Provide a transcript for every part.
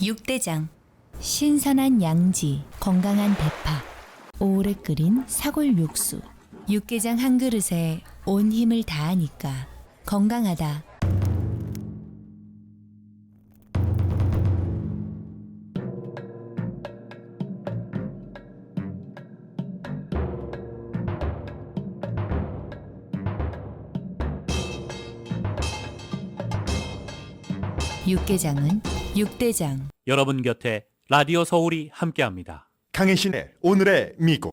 육대장. 신선한 양지, 건강한 대파, 오래 끓인 사골 육수. 육개장 한 그릇에 온 힘을 다하니까 건강하다. 육개장은 육대장. 여러분 곁에 라디오 서울이 함께합니다. 강혜신의 오늘의 미국.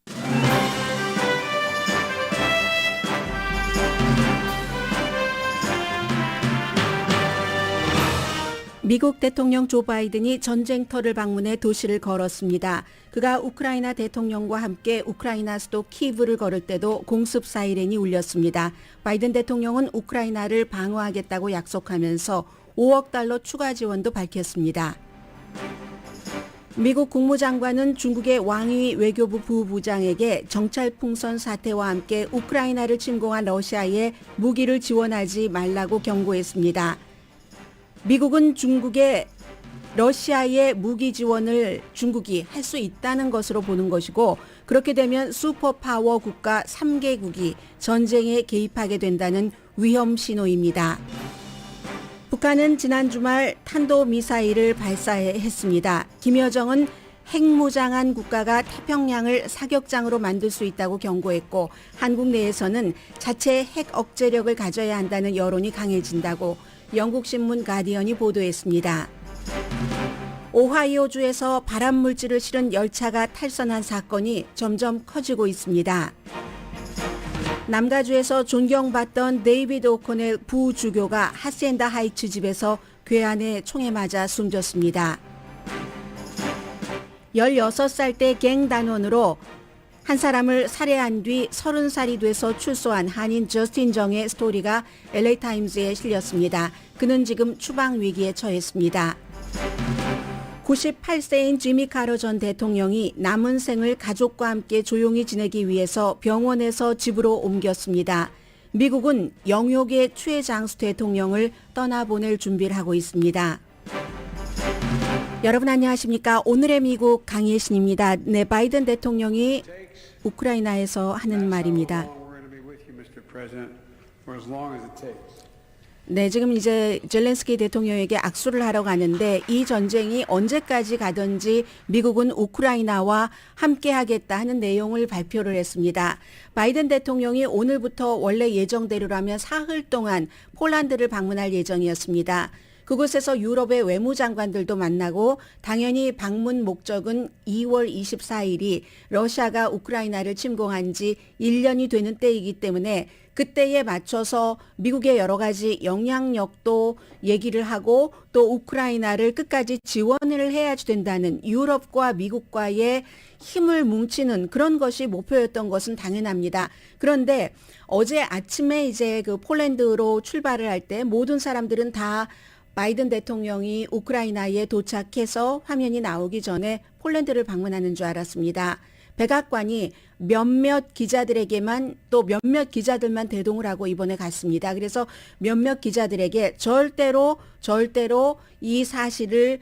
미국 대통령 조 바이든이 전쟁터를 방문해 도시를 걸었습니다. 그가 우크라이나 대통령과 함께 우크라이나 수도 키이브를 걸을 때도 공습 사이렌이 울렸습니다. 바이든 대통령은 우크라이나를 방어하겠다고 약속하면서 5억 달러 추가 지원도 밝혔습니다. 미국 국무장관은 중국의 왕이 외교부 부부장에게 정찰풍선 사태와 함께 우크라이나를 침공한 러시아에 무기를 지원하지 말라고 경고했습니다. 미국은 중국의 러시아의 무기 지원을 중국이 할 수 있다는 것으로 보는 것이고, 그렇게 되면 슈퍼파워 국가 3개국이 전쟁에 개입하게 된다는 위험 신호입니다. 북한은 지난 주말 탄도미사일을 발사했습니다. 김여정은 핵무장한 국가가 태평양을 사격장으로 만들 수 있다고 경고했고, 한국 내에서는 자체 핵 억제력을 가져야 한다는 여론이 강해진다고 영국 신문 가디언이 보도했습니다. 오하이오주에서 발암물질을 실은 열차가 탈선한 사건이 점점 커지고 있습니다. 남가주에서 존경받던 데이비드 오코넬 부주교가 하시엔다 하이츠 집에서 괴한의 총에 맞아 숨졌습니다. 16살 때 갱단원으로 한 사람을 살해한 뒤 30살이 돼서 출소한 한인 저스틴 정의 스토리가 LA타임즈에 실렸습니다. 그는 지금 추방 위기에 처했습니다. 98세인 지미 카터 전 대통령이 남은 생을 가족과 함께 조용히 지내기 위해서 병원에서 집으로 옮겼습니다. 미국은 영욕의 최장수 대통령을 떠나보낼 준비를 하고 있습니다. 여러분 안녕하십니까? 오늘의 미국 강예신입니다. 네, 바이든 대통령이 우크라이나에서 하는 말입니다. 네, 지금 이제 젤렌스키 대통령에게 악수를 하러 가는데, 이 전쟁이 언제까지 가든지 미국은 우크라이나와 함께 하겠다 하는 내용을 발표를 했습니다. 바이든 대통령이 오늘부터 원래 예정대로라면 사흘 동안 폴란드를 방문할 예정이었습니다. 그곳에서 유럽의 외무장관들도 만나고, 당연히 방문 목적은 2월 24일이 러시아가 우크라이나를 침공한 지 1년이 되는 때이기 때문에 그때에 맞춰서 미국의 여러 가지 영향력도 얘기를 하고, 또 우크라이나를 끝까지 지원을 해야 된다는 유럽과 미국과의 힘을 뭉치는 그런 것이 목표였던 것은 당연합니다. 그런데 어제 아침에 이제 그 폴란드로 출발을 할 때 모든 사람들은 다 바이든 대통령이 우크라이나에 도착해서 화면이 나오기 전에 폴란드를 방문하는 줄 알았습니다. 백악관이 몇몇 기자들에게만, 또 몇몇 기자들만 대동을 하고 이번에 갔습니다. 그래서 몇몇 기자들에게 절대로 이 사실을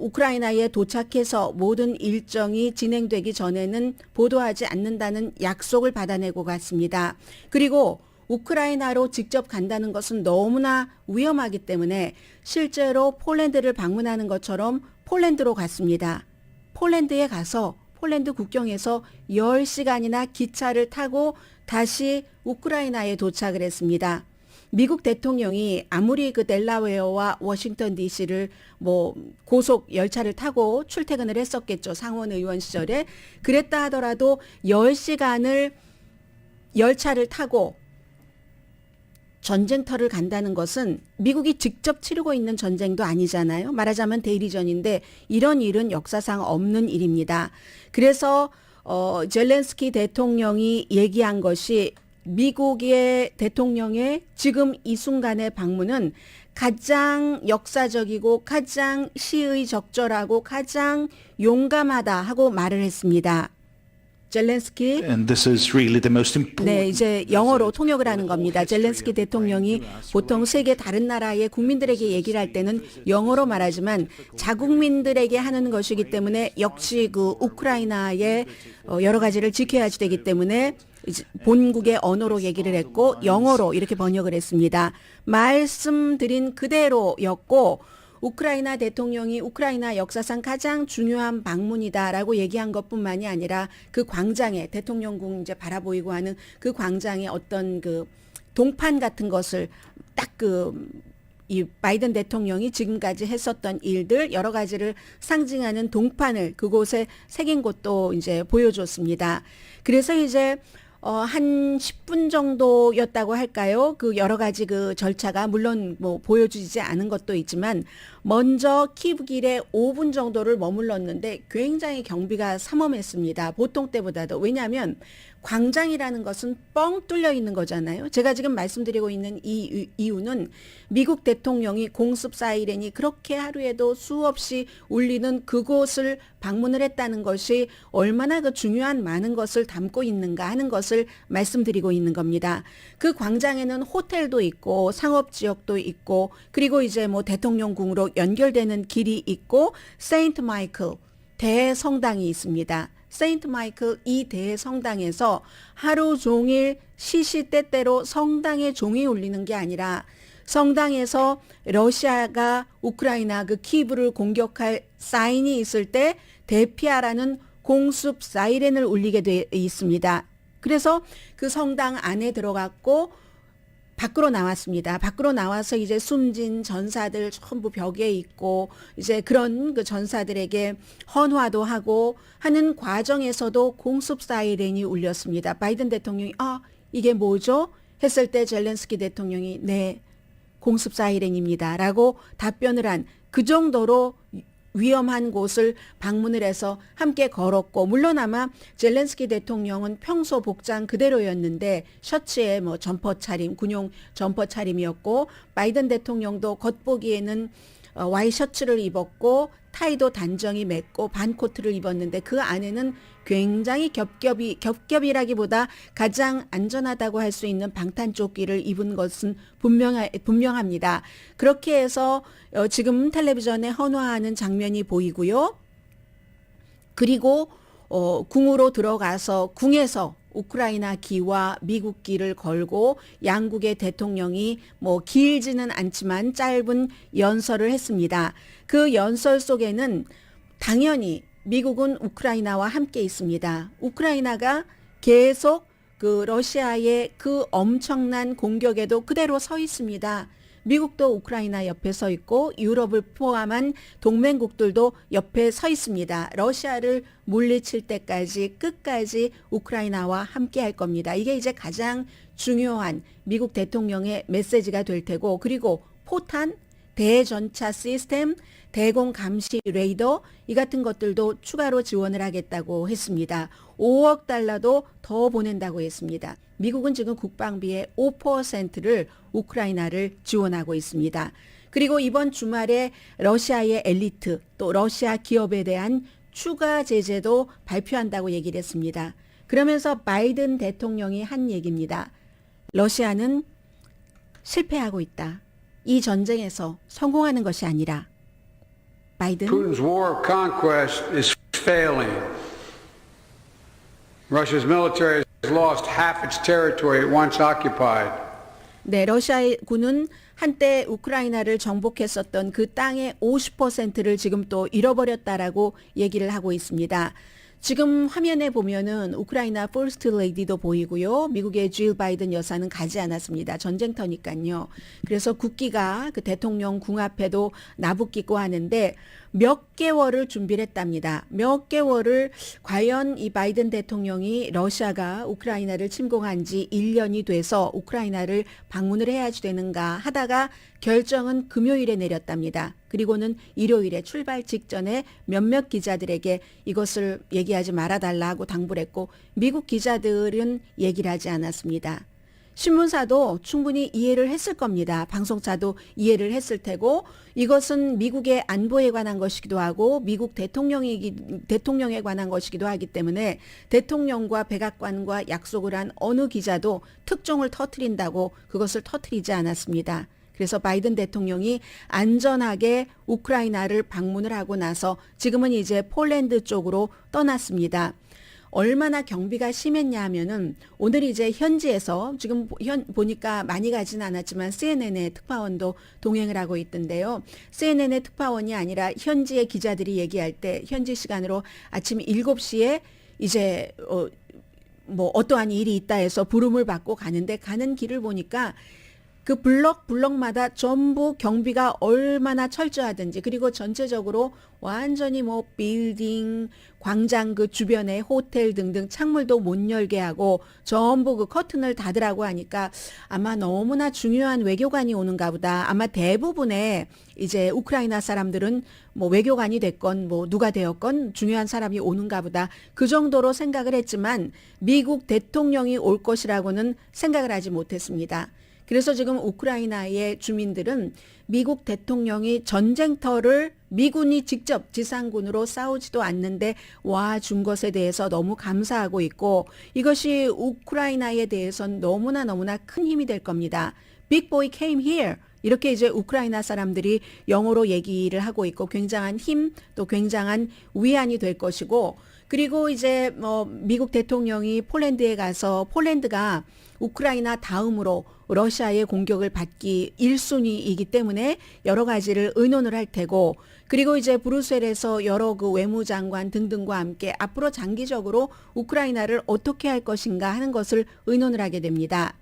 우크라이나에 도착해서 모든 일정이 진행되기 전에는 보도하지 않는다는 약속을 받아내고 갔습니다. 그리고 우크라이나로 직접 간다는 것은 너무나 위험하기 때문에 실제로 폴란드를 방문하는 것처럼 폴란드로 갔습니다. 폴란드에 가서 폴란드 국경에서 10시간이나 기차를 타고 다시 우크라이나에 도착을 했습니다. 미국 대통령이 아무리 그 델라웨어와 워싱턴 DC를 고속 열차를 타고 출퇴근을 했었겠죠. 상원 의원 시절에. 그랬다 하더라도 10시간을 열차를 타고 전쟁터를 간다는 것은 미국이 직접 치르고 있는 전쟁도 아니잖아요. 말하자면 대리전인데 이런 일은 역사상 없는 일입니다. 그래서 젤렌스키 대통령이 얘기한 것이, 미국의 대통령의 지금 이 순간의 방문은 가장 역사적이고 가장 시의적절하고 가장 용감하다 하고 말을 했습니다. 젤렌스키 And this is really the most important. 네, 이제 영어로 통역을 하는 겁니다. 젤렌스키 대통령이 보통 세계 다른 나라의 국민들에게 얘기를 할 때는 영어로 말하지만 자국민들에게 하는 것이기 때문에 역시 그 우크라이나의 여러 가지를 지켜야지 되기 때문에 이제 본국의 언어로 얘기를 했고 영어로 이렇게 번역을 했습니다. 말씀드린 그대로였고 우크라이나 대통령이 우크라이나 역사상 가장 중요한 방문이다라고 얘기한 것뿐만이 아니라 그 광장에 대통령궁 이제 바라보이고 하는 그 광장에 어떤 그 동판 같은 것을 딱 이 바이든 대통령이 지금까지 했었던 일들 여러 가지를 상징하는 동판을 그곳에 새긴 것도 이제 보여줬습니다. 그래서 이제 한 10분 정도였다고 할까요? 그 여러 가지 그 절차가 물론 뭐 보여주지 않은 것도 있지만 먼저 키브 길에 5분 정도를 머물렀는데 굉장히 경비가 삼엄했습니다. 보통 때보다도. 왜냐하면 광장이라는 것은 뻥 뚫려 있는 거잖아요. 제가 지금 말씀드리고 있는 이 이유는 미국 대통령이 공습 사이렌이 그렇게 하루에도 수없이 울리는 그곳을 방문을 했다는 것이 얼마나 그 중요한 많은 것을 담고 있는가 하는 것을 말씀드리고 있는 겁니다. 그 광장에는 호텔도 있고 상업지역도 있고 그리고 이제 뭐 대통령궁으로 연결되는 길이 있고 세인트 마이클 대성당이 있습니다. 세인트 마이클 이 대성당에서 하루 종일 시시때때로 성당의 종이 울리는 게 아니라 성당에서 러시아가 우크라이나 그 키브를 공격할 사인이 있을 때 대피하라는 공습 사이렌을 울리게 돼 있습니다. 그래서 그 성당 안에 들어갔고 밖으로 나왔습니다. 밖으로 나와서 이제 숨진 전사들 전부 벽에 있고 이제 그런 그 전사들에게 헌화도 하고 하는 과정에서도 공습 사이렌이 울렸습니다. 바이든 대통령이 이게 뭐죠? 했을 때 젤렌스키 대통령이 네, 공습 사이렌입니다. 라고 답변을 한 그 정도로 위험한 곳을 방문을 해서 함께 걸었고 물론 아마 젤렌스키 대통령은 평소 복장 그대로였는데 셔츠에 뭐 점퍼 차림, 군용 점퍼 차림이었고 바이든 대통령도 겉보기에는 와이셔츠를 입었고 타이도 단정히 맸고 반코트를 입었는데 그 안에는 굉장히 겹겹이라기보다 가장 안전하다고 할 수 있는 방탄조끼를 입은 것은 분명합니다. 그렇게 해서 지금 텔레비전에 헌화하는 장면이 보이고요. 그리고 궁으로 들어가서 궁에서 우크라이나 기와 미국 기를 걸고 양국의 대통령이 뭐 길지는 않지만 짧은 연설을 했습니다. 그 연설 속에는 당연히 미국은 우크라이나와 함께 있습니다. 우크라이나가 계속 그 러시아의 그 엄청난 공격에도 그대로 서 있습니다. 미국도 우크라이나 옆에 서 있고 유럽을 포함한 동맹국들도 옆에 서 있습니다. 러시아를 물리칠 때까지 끝까지 우크라이나와 함께 할 겁니다. 이게 이제 가장 중요한 미국 대통령의 메시지가 될 테고 그리고 포탄, 대전차 시스템, 대공 감시 레이더 이 같은 것들도 추가로 지원을 하겠다고 했습니다. 5억 달러도 더 보낸다고 했습니다. 미국은 지금 국방비의 5%를 우크라이나를 지원하고 있습니다. 그리고 이번 주말에 러시아의 엘리트 또 러시아 기업에 대한 추가 제재도 발표한다고 얘기를 했습니다. 그러면서 바이든 대통령이 한 얘기입니다. 러시아는 실패하고 있다. 이 전쟁에서 성공하는 것이 아니라 바이든 Putin's war of conquest is failing. Russia's military has lost half its territory it once occupied. 네, 러시아의 군은 한때 우크라이나를 정복했었던 그 땅의 50%를 지금 또 잃어버렸다라고 얘기를 하고 있습니다. 지금 화면에 보면은 우크라이나 퍼스트 레이디도 보이고요. 미국의 질 바이든 여사는 가지 않았습니다. 전쟁터니까요. 그래서 국기가 그 대통령 궁 앞에도 나부끼고 하는데 몇 개월을 준비를 했답니다. 몇 개월을 과연 이 바이든 대통령이 러시아가 우크라이나를 침공한 지 1년이 돼서 우크라이나를 방문을 해야지 되는가 하다가 결정은 금요일에 내렸답니다. 그리고는 일요일에 출발 직전에 몇몇 기자들에게 이것을 얘기하지 말아달라 하고 당부를 했고 미국 기자들은 얘기를 하지 않았습니다. 신문사도 충분히 이해를 했을 겁니다. 방송사도 이해를 했을 테고 이것은 미국의 안보에 관한 것이기도 하고 미국 대통령에 관한 것이기도 하기 때문에 대통령과 백악관과 약속을 한 어느 기자도 특종을 터뜨린다고 그것을 터뜨리지 않았습니다. 그래서 바이든 대통령이 안전하게 우크라이나를 방문을 하고 나서 지금은 이제 폴란드 쪽으로 떠났습니다. 얼마나 경비가 심했냐 하면은 오늘 이제 현지에서 지금 보니까 많이 가진 않았지만 CNN의 특파원도 동행을 하고 있던데요. CNN의 특파원이 아니라 현지의 기자들이 얘기할 때 현지 시간으로 아침 7시에 이제 뭐 어떠한 일이 있다 해서 부름을 받고 가는데 가는 길을 보니까 그 블럭마다 전부 경비가 얼마나 철저하든지 그리고 전체적으로 완전히 뭐 빌딩, 광장 그 주변에 호텔 등등 창문도 못 열게 하고 전부 그 커튼을 닫으라고 하니까 아마 너무나 중요한 외교관이 오는가 보다. 아마 대부분의 이제 우크라이나 사람들은 뭐 외교관이 됐건 뭐 누가 되었건 중요한 사람이 오는가 보다. 그 정도로 생각을 했지만 미국 대통령이 올 것이라고는 생각을 하지 못했습니다. 그래서 지금 우크라이나의 주민들은 미국 대통령이 전쟁터를 미군이 직접 지상군으로 싸우지도 않는데 와준 것에 대해서 너무 감사하고 있고 이것이 우크라이나에 대해서는 너무나 큰 힘이 될 겁니다. Big boy came here. 이렇게 이제 우크라이나 사람들이 영어로 얘기를 하고 있고 굉장한 힘 또 굉장한 위안이 될 것이고 그리고 이제 뭐 미국 대통령이 폴란드에 가서 폴란드가 우크라이나 다음으로 러시아의 공격을 받기 1순위이기 때문에 여러 가지를 의논을 할 테고 그리고 이제 브뤼셀에서 여러 그 외무장관 등등과 함께 앞으로 장기적으로 우크라이나를 어떻게 할 것인가 하는 것을 의논을 하게 됩니다.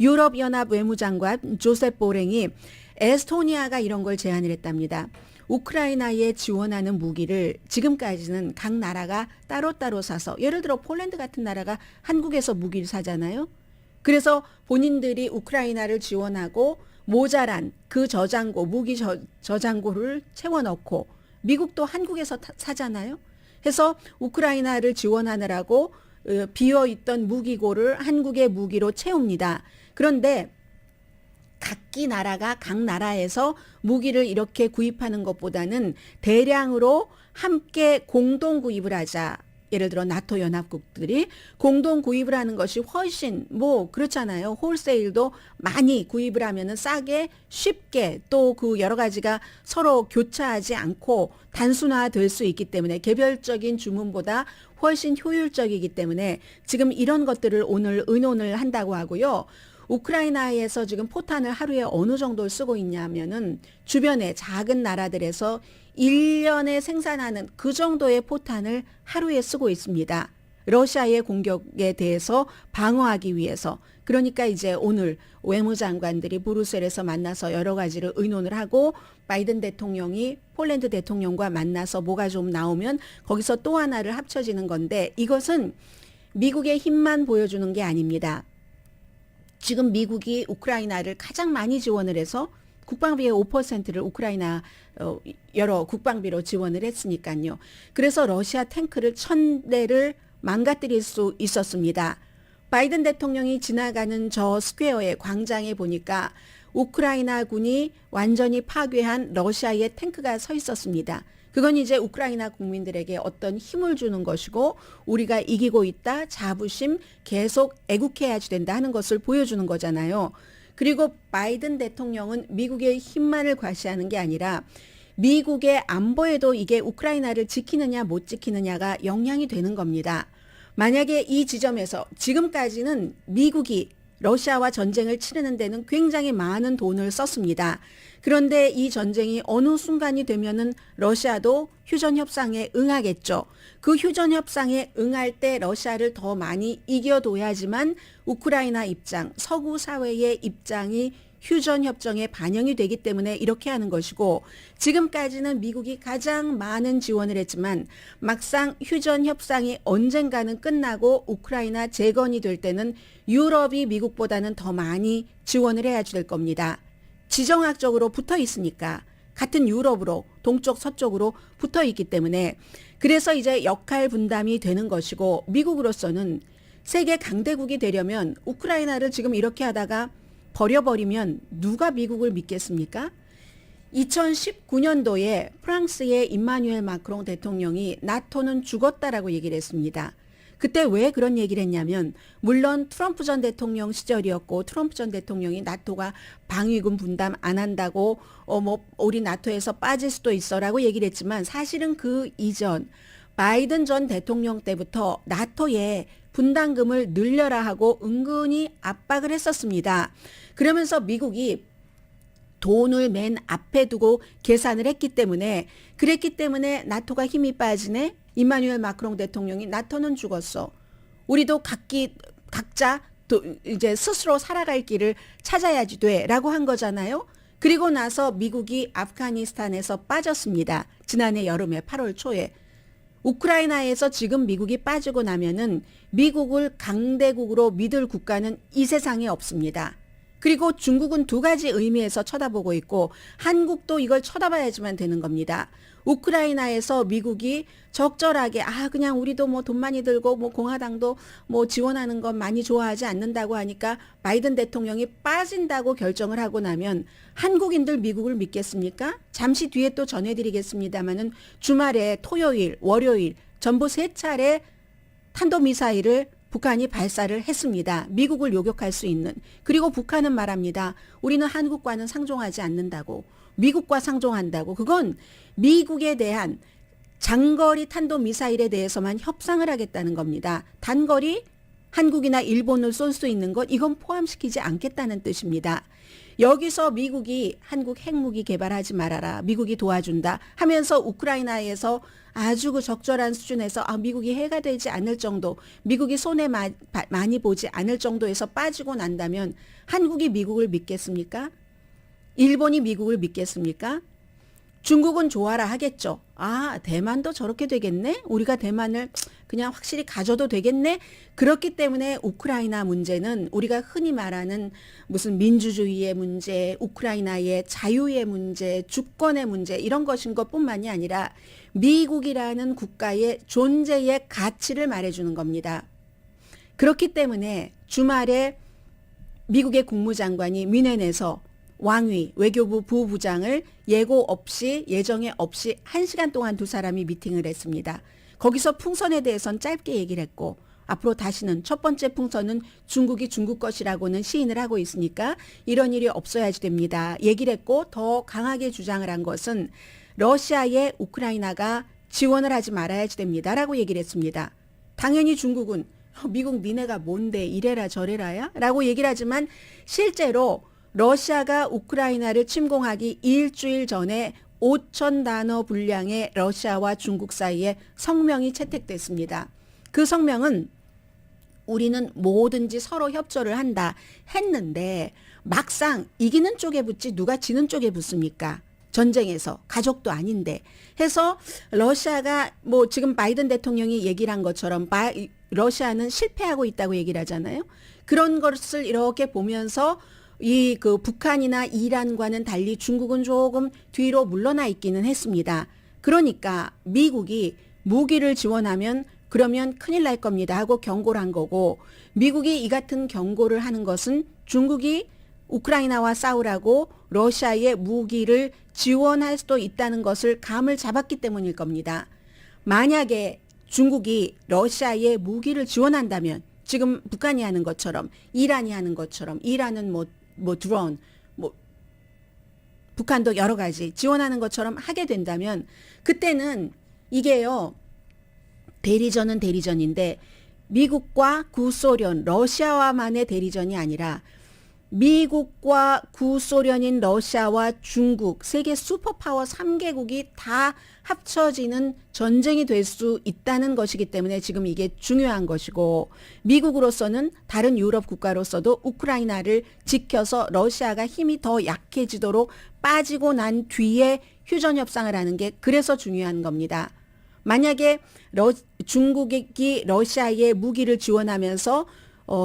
유럽연합 외무장관 조셉 보랭이 에스토니아가 이런 걸 제안을 했답니다. 우크라이나에 지원하는 무기를 지금까지는 각 나라가 따로따로 사서 예를 들어 폴란드 같은 나라가 한국에서 무기를 사잖아요. 그래서 본인들이 우크라이나를 지원하고 모자란 그 저장고, 무기 저장고를 채워넣고 미국도 한국에서 사잖아요. 해서 우크라이나를 지원하느라고 비어있던 무기고를 한국의 무기로 채웁니다. 그런데 각 나라에서 무기를 이렇게 구입하는 것보다는 대량으로 함께 공동 구입을 하자. 예를 들어 나토 연합국들이 공동 구입을 하는 것이 훨씬 뭐 그렇잖아요. 홀세일도 많이 구입을 하면은 싸게 쉽게 또 그 여러 가지가 서로 교차하지 않고 단순화될 수 있기 때문에 개별적인 주문보다 훨씬 효율적이기 때문에 지금 이런 것들을 오늘 의논을 한다고 하고요. 우크라이나에서 지금 포탄을 하루에 어느 정도를 쓰고 있냐면은 주변의 작은 나라들에서 1년에 생산하는 그 정도의 포탄을 하루에 쓰고 있습니다. 러시아의 공격에 대해서 방어하기 위해서. 그러니까 이제 오늘 외무장관들이 브뤼셀에서 만나서 여러 가지를 의논을 하고 바이든 대통령이 폴란드 대통령과 만나서 뭐가 좀 나오면 거기서 또 하나를 합쳐지는 건데 이것은 미국의 힘만 보여주는 게 아닙니다. 지금 미국이 우크라이나를 가장 많이 지원을 해서 국방비의 5%를 우크라이나 여러 국방비로 지원을 했으니까요. 그래서 러시아 탱크를 1000대를 망가뜨릴 수 있었습니다. 바이든 대통령이 지나가는 저 스퀘어의 광장에 보니까 우크라이나 군이 완전히 파괴한 러시아의 탱크가 서 있었습니다. 그건 이제 우크라이나 국민들에게 어떤 힘을 주는 것이고 우리가 이기고 있다, 자부심, 계속 애국해야지 된다 하는 것을 보여주는 거잖아요. 그리고 바이든 대통령은 미국의 힘만을 과시하는 게 아니라 미국의 안보에도 이게 우크라이나를 지키느냐 못 지키느냐가 영향이 되는 겁니다. 만약에 이 지점에서 지금까지는 미국이 러시아와 전쟁을 치르는 데는 굉장히 많은 돈을 썼습니다. 그런데 이 전쟁이 어느 순간이 되면은 러시아도 휴전협상에 응하겠죠. 그 휴전협상에 응할 때 러시아를 더 많이 이겨둬야지만 우크라이나 입장, 서구 사회의 입장이 휴전협정에 반영이 되기 때문에 이렇게 하는 것이고 지금까지는 미국이 가장 많은 지원을 했지만 막상 휴전협상이 언젠가는 끝나고 우크라이나 재건이 될 때는 유럽이 미국보다는 더 많이 지원을 해야 될 겁니다. 지정학적으로 붙어 있으니까 같은 유럽으로 동쪽 서쪽으로 붙어 있기 때문에 그래서 이제 역할 분담이 되는 것이고 미국으로서는 세계 강대국이 되려면 우크라이나를 지금 이렇게 하다가 버려버리면 누가 미국을 믿겠습니까? 2019년도에 프랑스의 임마누엘 마크롱 대통령이 나토는 죽었다라고 얘기를 했습니다. 그때 왜 그런 얘기를 했냐면 물론 트럼프 전 대통령 시절이었고 트럼프 전 대통령이 나토가 방위군 분담 안 한다고 우리 나토에서 빠질 수도 있어라고 얘기를 했지만 사실은 그 이전 바이든 전 대통령 때부터 나토에 분담금을 늘려라 하고 은근히 압박을 했었습니다. 그러면서 미국이 돈을 맨 앞에 두고 계산을 했기 때문에 그랬기 때문에 나토가 힘이 빠지네. 임마누엘 마크롱 대통령이 나토는 죽었어. 우리도 각자 이제 스스로 살아갈 길을 찾아야지 돼라고 한 거잖아요. 그리고 나서 미국이 아프가니스탄에서 빠졌습니다. 지난해 여름에 8월 초에. 우크라이나에서 지금 미국이 빠지고 나면은 미국을 강대국으로 믿을 국가는 이 세상에 없습니다. 그리고 중국은 두 가지 의미에서 쳐다보고 있고 한국도 이걸 쳐다봐야지만 되는 겁니다. 우크라이나에서 미국이 적절하게 그냥 우리도 뭐 돈 많이 들고 뭐 공화당도 뭐 지원하는 건 많이 좋아하지 않는다고 하니까 바이든 대통령이 빠진다고 결정을 하고 나면 한국인들 미국을 믿겠습니까? 잠시 뒤에 또 전해드리겠습니다마는 주말에 토요일, 월요일 전부 3차례 탄도미사일을 북한이 발사를 했습니다. 미국을 요격할 수 있는. 그리고 북한은 말합니다. 우리는 한국과는 상종하지 않는다고. 미국과 상종한다고. 그건 미국에 대한 장거리 탄도미사일에 대해서만 협상을 하겠다는 겁니다. 단거리 한국이나 일본을 쏠 수 있는 것 이건 포함시키지 않겠다는 뜻입니다. 여기서 미국이 한국 핵무기 개발하지 말아라. 미국이 도와준다 하면서 우크라이나에서 아주 그 적절한 수준에서 미국이 해가 되지 않을 정도, 미국이 손해 많이 보지 않을 정도에서 빠지고 난다면 한국이 미국을 믿겠습니까? 일본이 미국을 믿겠습니까? 중국은 좋아라 하겠죠. 대만도 저렇게 되겠네? 우리가 대만을 그냥 확실히 가져도 되겠네? 그렇기 때문에 우크라이나 문제는 우리가 흔히 말하는 무슨 민주주의의 문제, 우크라이나의 자유의 문제, 주권의 문제 이런 것인 것뿐만이 아니라 미국이라는 국가의 존재의 가치를 말해주는 겁니다. 그렇기 때문에 주말에 미국의 국무장관이 뮌헨에서 왕위, 외교부 부부장을 예정에 없이 1시간 동안 두 사람이 미팅을 했습니다. 거기서 풍선에 대해서는 짧게 얘기를 했고 앞으로 다시는 첫 번째 풍선은 중국이 중국 것이라고는 시인을 하고 있으니까 이런 일이 없어야지 됩니다. 얘기를 했고 더 강하게 주장을 한 것은 러시아에 우크라이나가 지원을 하지 말아야지 됩니다라고 얘기를 했습니다. 당연히 중국은 미국 니네가 뭔데 이래라 저래라야? 라고 얘기를 하지만 실제로 러시아가 우크라이나를 침공하기 일주일 전에 5,000단어 분량의 러시아와 중국 사이에 성명이 채택됐습니다. 그 성명은 우리는 뭐든지 서로 협조를 한다 했는데 막상 이기는 쪽에 붙지 누가 지는 쪽에 붙습니까? 전쟁에서 가족도 아닌데 해서 러시아가 뭐 지금 바이든 대통령이 얘기를 한 것처럼 러시아는 실패하고 있다고 얘기를 하잖아요. 그런 것을 이렇게 보면서 그 북한이나 이란과는 달리 중국은 조금 뒤로 물러나 있기는 했습니다. 그러니까 미국이 무기를 지원하면 그러면 큰일 날 겁니다 하고 경고를 한 거고 미국이 이 같은 경고를 하는 것은 중국이 우크라이나와 싸우라고 러시아의 무기를 지원할 수도 있다는 것을 감을 잡았기 때문일 겁니다. 만약에 중국이 러시아에 무기를 지원한다면 지금 북한이 하는 것처럼 이란이 하는 것처럼 이란은 뭐 드론 북한도 여러 가지 지원하는 것처럼 하게 된다면 그때는 이게요. 대리전은 대리전인데 미국과 구소련 러시아와만의 대리전이 아니라 미국과 구소련인 러시아와 중국 세계 슈퍼파워 3개국이 다 합쳐지는 전쟁이 될 수 있다는 것이기 때문에 지금 이게 중요한 것이고 미국으로서는 다른 유럽 국가로서도 우크라이나를 지켜서 러시아가 힘이 더 약해지도록 빠지고 난 뒤에 휴전협상을 하는 게 그래서 중요한 겁니다. 만약에 중국이 러시아에 무기를 지원하면서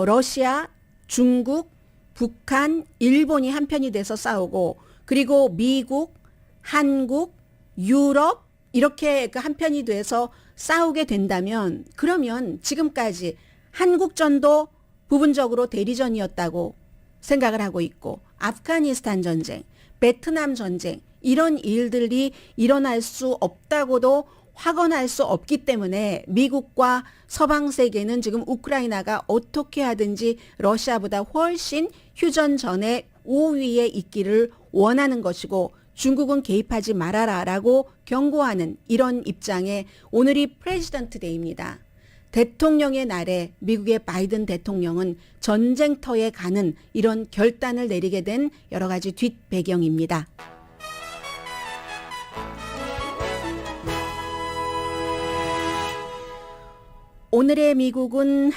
러시아, 중국, 북한, 일본이 한편이 돼서 싸우고 그리고 미국, 한국, 유럽 이렇게 그 한편이 돼서 싸우게 된다면 그러면 지금까지 한국전도 부분적으로 대리전이었다고 생각을 하고 있고 아프가니스탄 전쟁, 베트남 전쟁 이런 일들이 일어날 수 없다고도 확언할 수 없기 때문에 미국과 서방 세계는 지금 우크라이나가 어떻게 하든지 러시아보다 훨씬 휴전전의 우위에 있기를 원하는 것이고 중국은 개입하지 말아라라고 경고하는 이런 입장에 오늘이 프레지던트 데이입니다. 대통령의 날에 미국의 바이든 대통령은 전쟁터에 가는 이런 결단을 내리게 된 여러 가지 뒷배경입니다. 오늘의 미국은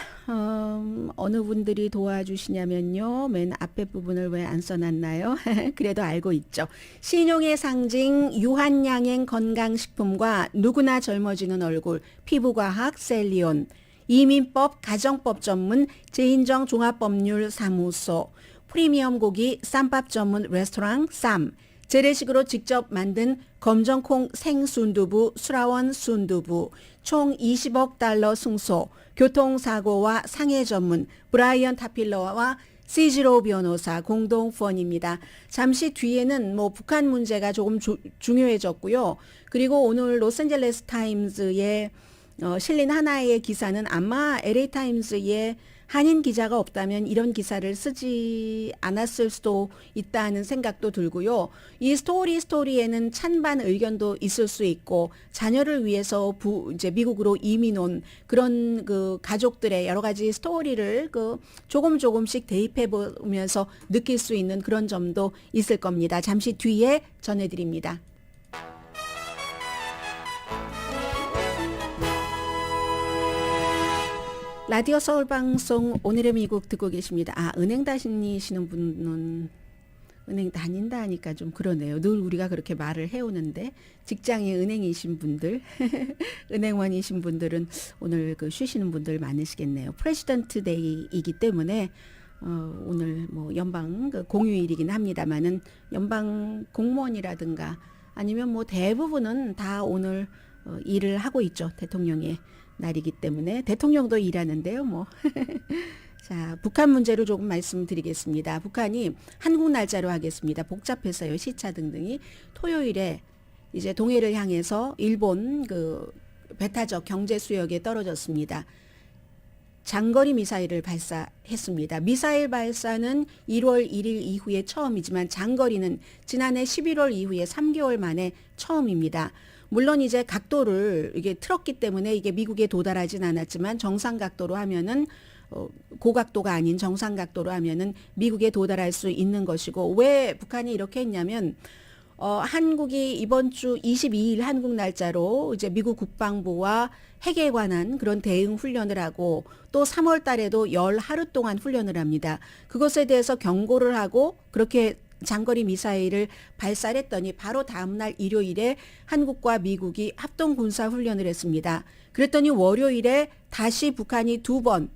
어느 분들이 도와주시냐면요. 맨 앞에 부분을 왜 안 써놨나요? 그래도 알고 있죠. 신용의 상징 유한양행 건강식품과 누구나 젊어지는 얼굴 피부과학 셀리온 이민법 가정법 전문 제인정 종합법률사무소 프리미엄 고기 쌈밥 전문 레스토랑 쌈 재래식으로 직접 만든 검정콩 생순두부 수라원 순두부 총 20억 달러 승소 교통사고와 상해 전문 브라이언 타필러와 시지로 변호사 공동 후원입니다. 잠시 뒤에는 북한 문제가 조금 중요해졌고요. 그리고 오늘 로스앤젤레스 타임즈에 실린 하나의 기사는 아마 LA 타임즈에 한인 기자가 없다면 이런 기사를 쓰지 않았을 수도 있다는 생각도 들고요. 이 스토리에는 찬반 의견도 있을 수 있고 자녀를 위해서 이제 미국으로 이민 온 그런 그 가족들의 여러 가지 스토리를 조금씩 대입해 보면서 느낄 수 있는 그런 점도 있을 겁니다. 잠시 뒤에 전해드립니다. 라디오 서울 방송 오늘의 미국 듣고 계십니다. 은행 다니시는 분은 은행 다닌다 하니까 좀 그러네요. 늘 우리가 그렇게 말을 해오는데 직장이 은행이신 분들, 은행원이신 분들은 오늘 쉬시는 분들 많으시겠네요. 프레지던트 데이이기 때문에 오늘 연방 공휴일이긴 합니다만은 연방 공무원이라든가 아니면 대부분은 다 오늘 일을 하고 있죠. 대통령의 날이기 때문에 대통령도 일하는데요. 자, 북한 문제로 조금 말씀드리겠습니다. 북한이 한국 날짜로 하겠습니다. 복잡해서요. 시차 등등이 토요일에 이제 동해를 향해서 일본 배타적 경제 수역에 떨어졌습니다. 장거리 미사일을 발사했습니다. 미사일 발사는 1월 1일 이후에 처음이지만 장거리는 지난해 11월 이후에 3개월 만에 처음입니다. 물론 이제 각도를 이게 틀었기 때문에 이게 미국에 도달하진 않았지만 정상 각도로 하면은 고각도가 아닌 정상 각도로 하면은 미국에 도달할 수 있는 것이고 왜 북한이 이렇게 했냐면 한국이 이번 주 22일 한국 날짜로 이제 미국 국방부와 핵에 관한 그런 대응 훈련을 하고 또 3월 달에도 열 하루 동안 훈련을 합니다. 그것에 대해서 경고를 하고 그렇게 장거리 미사일을 발사를 했더니 바로 다음날 일요일에 한국과 미국이 합동 군사 훈련을 했습니다. 그랬더니 월요일에 다시 북한이 2번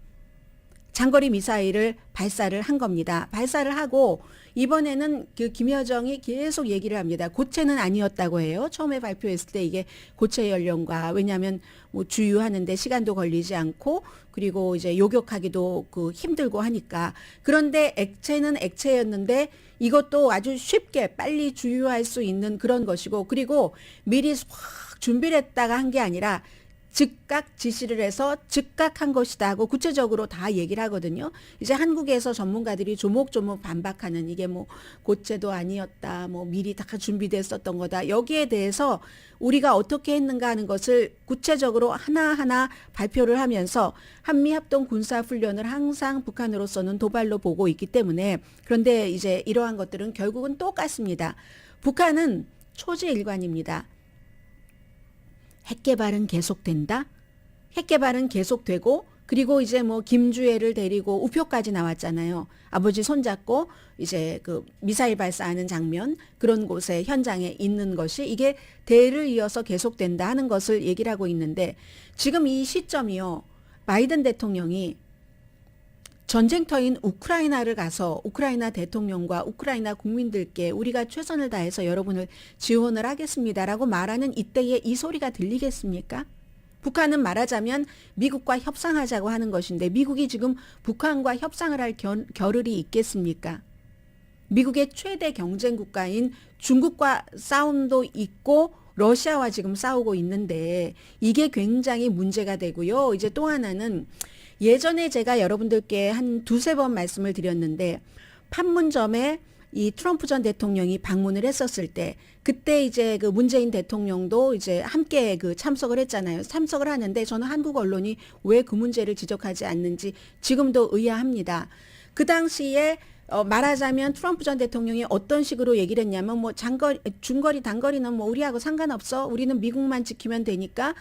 장거리 미사일을 발사를 한 겁니다. 발사를 하고 이번에는 김여정이 계속 얘기를 합니다. 고체는 아니었다고 해요. 처음에 발표했을 때 이게 고체 연령과 왜냐하면 주유하는데 시간도 걸리지 않고 그리고 이제 요격하기도 힘들고 하니까 그런데 액체는 액체였는데 이것도 아주 쉽게 빨리 주유할 수 있는 그런 것이고 그리고 미리 확 준비를 했다가 한 게 아니라 즉각 지시를 해서 즉각 한 것이다 하고 구체적으로 다 얘기를 하거든요. 이제 한국에서 전문가들이 조목조목 반박하는 이게 고체도 아니었다. 미리 다 준비됐었던 거다. 여기에 대해서 우리가 어떻게 했는가 하는 것을 구체적으로 하나하나 발표를 하면서 한미합동 군사훈련을 항상 북한으로서는 도발로 보고 있기 때문에 그런데 이제 이러한 것들은 결국은 똑같습니다. 북한은 초지일관입니다. 핵 개발은 계속된다. 핵 개발은 계속되고 그리고 이제 김주애를 데리고 우표까지 나왔잖아요. 아버지 손잡고 이제 미사일 발사하는 장면 그런 곳에 현장에 있는 것이 이게 대를 이어서 계속된다 하는 것을 얘기를 하고 있는데 지금 이 시점이요. 바이든 대통령이 전쟁터인 우크라이나를 가서 우크라이나 대통령과 우크라이나 국민들께 우리가 최선을 다해서 여러분을 지원을 하겠습니다라고 말하는 이때에 이 소리가 들리겠습니까? 북한은 말하자면 미국과 협상하자고 하는 것인데 미국이 지금 북한과 협상을 할 겨를이 있겠습니까? 미국의 최대 경쟁 국가인 중국과 싸움도 있고 러시아와 지금 싸우고 있는데 이게 굉장히 문제가 되고요. 이제 또 하나는 예전에 제가 여러분들께 한 두세 번 말씀을 드렸는데 판문점에 이 트럼프 전 대통령이 방문을 했었을 때 그때 이제 그 문재인 대통령도 이제 함께 그 참석을 했잖아요. 참석을 하는데 저는 한국 언론이 왜 그 문제를 지적하지 않는지 지금도 의아합니다. 그 당시에 말하자면 트럼프 전 대통령이 어떤 식으로 얘기를 했냐면 뭐 중거리 단거리는 뭐 우리하고 상관없어. 우리는 미국만 지키면 되니까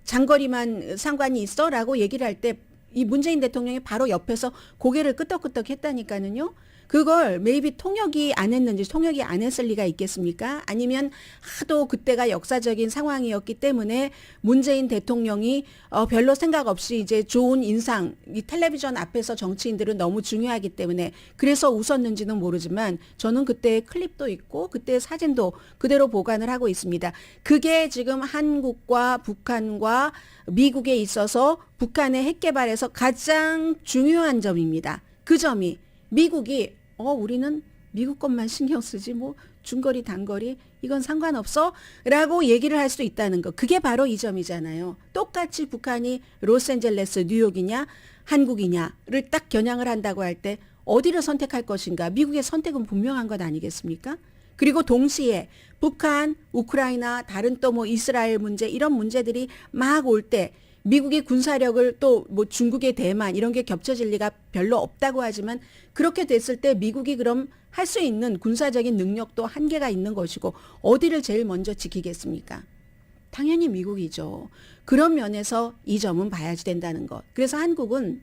장거리만 상관이 있어라고 얘기를 할 때 이 문재인 대통령이 바로 옆에서 고개를 끄덕끄덕 했다니까는요. 그걸 maybe 통역이 안 했는지 통역이 안 했을 리가 있겠습니까? 아니면 하도 그때가 역사적인 상황이었기 때문에 문재인 대통령이 별로 생각 없이 이제 좋은 인상, 이 텔레비전 앞에서 정치인들은 너무 중요하기 때문에 그래서 웃었는지는 모르지만 저는 그때 클립도 있고 그때 사진도 그대로 보관을 하고 있습니다. 그게 지금 한국과 북한과 미국에 있어서 북한의 핵 개발에서 가장 중요한 점입니다. 그 점이 미국이 우리는 미국 것만 신경 쓰지 뭐 중거리 단거리 이건 상관없어 라고 얘기를 할 수 있다는 거. 그게 바로 이 점이잖아요. 똑같이 북한이 로스앤젤레스 뉴욕이냐 한국이냐를 딱 겨냥을 한다고 할 때 어디를 선택할 것인가. 미국의 선택은 분명한 것 아니겠습니까? 그리고 동시에 북한, 우크라이나, 다른 또 뭐 이스라엘 문제 이런 문제들이 막 올 때 미국의 군사력을 또 뭐 중국의 대만 이런 게 겹쳐질 리가 별로 없다고 하지만 그렇게 됐을 때 미국이 그럼 할 수 있는 군사적인 능력도 한계가 있는 것이고 어디를 제일 먼저 지키겠습니까? 당연히 미국이죠. 그런 면에서 이 점은 봐야지 된다는 것. 그래서 한국은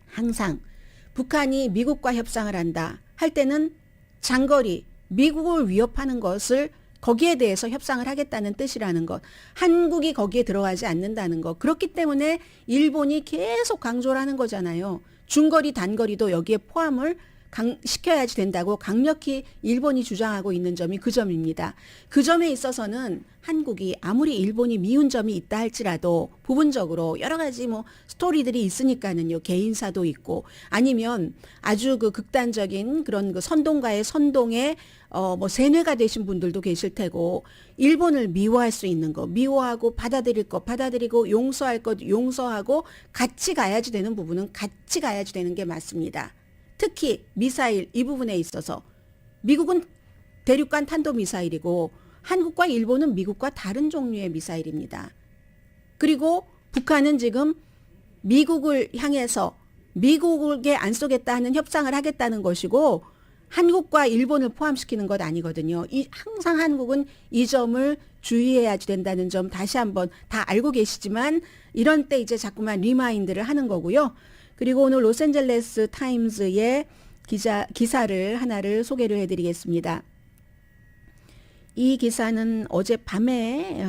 항상 북한이 미국과 협상을 한다 할 때는 장거리 미국을 위협하는 것을 거기에 대해서 협상을 하겠다는 뜻이라는 것. 한국이 거기에 들어가지 않는다는 것. 그렇기 때문에 일본이 계속 강조를 하는 거잖아요. 중거리, 단거리도 여기에 포함을 시켜야지 된다고 강력히 일본이 주장하고 있는 점이 그 점입니다. 그 점에 있어서는 한국이 아무리 일본이 미운 점이 있다 할지라도 부분적으로 여러 가지 뭐 스토리들이 있으니까는요. 개인사도 있고 아니면 아주 그 극단적인 그런 그 선동가의 선동에 뭐 세뇌가 되신 분들도 계실 테고 일본을 미워할 수 있는 거 미워하고 받아들일 거 받아들이고 용서할 것 용서하고 같이 가야지 되는 부분은 같이 가야지 되는 게 맞습니다. 특히 미사일 이 부분에 있어서 미국은 대륙간 탄도미사일이고 한국과 일본은 미국과 다른 종류의 미사일입니다. 그리고 북한은 지금 미국을 향해서 미국에 안 쏘겠다 하는 협상을 하겠다는 것이고 한국과 일본을 포함시키는 것 아니거든요. 항상 한국은 이 점을 주의해야지 된다는 점 다시 한번 다 알고 계시지만 이런 때 이제 자꾸만 리마인드를 하는 거고요. 그리고 오늘 로스앤젤레스 타임즈의 기사를 하나를 소개를 해드리겠습니다. 이 기사는 어젯밤에